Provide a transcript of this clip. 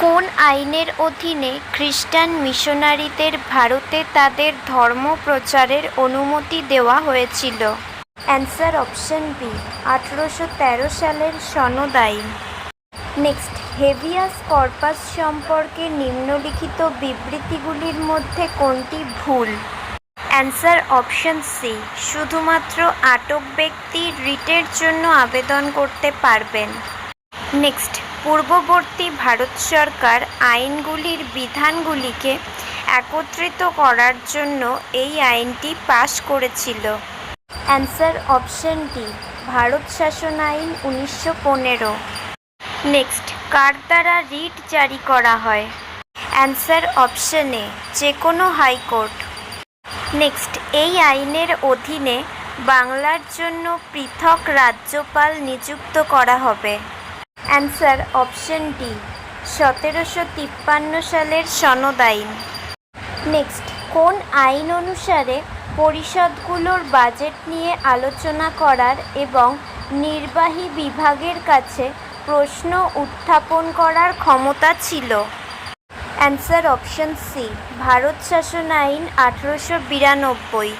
কোন আইনের অধীনে খ্রিস্টান মিশনারিদের ভারতে তাদের ধর্ম প্রচারের অনুমতি দেওয়া হয়েছিল? অ্যান্সার অপশন বি, 1813 সালের সনদ আইন। নেক্সট, হেভিয়াস কর্পাস সম্পর্কে নিম্নলিখিত বিবৃতিগুলির মধ্যে কোনটি ভুল? অ্যান্সার অপশন সি, শুধুমাত্র আটক ব্যক্তি রিটের জন্য আবেদন করতে পারবেন। নেক্সট, পূর্ববর্তী ভারত সরকার আইনগুলির বিধানগুলিকে একত্রিত করার জন্য এই আইনটি পাশ করেছিল। অ্যান্সার অপশন ডি, ভারত শাসন আইন 1915। নেক্সট, কার দ্বারা রিট জারি করা হয়? অ্যান্সার অপশন এ, যে কোনো হাইকোর্ট। নেক্সট, এই আইনের অধীনে বাংলার জন্য পৃথক রাজ্যপাল নিযুক্ত করা হবে। অ্যান্সার অপশন ডি, 1753 সালের সনদ আইন। নেক্সট, কোন আইন অনুসারে পরিষদগুলোর বাজেট নিয়ে আলোচনা করার এবং নির্বাহী বিভাগের কাছে প্রশ্ন উত্থাপন করার ক্ষমতা ছিল? অ্যান্সার অপশন সি, ভারত শাসন আইন 1892।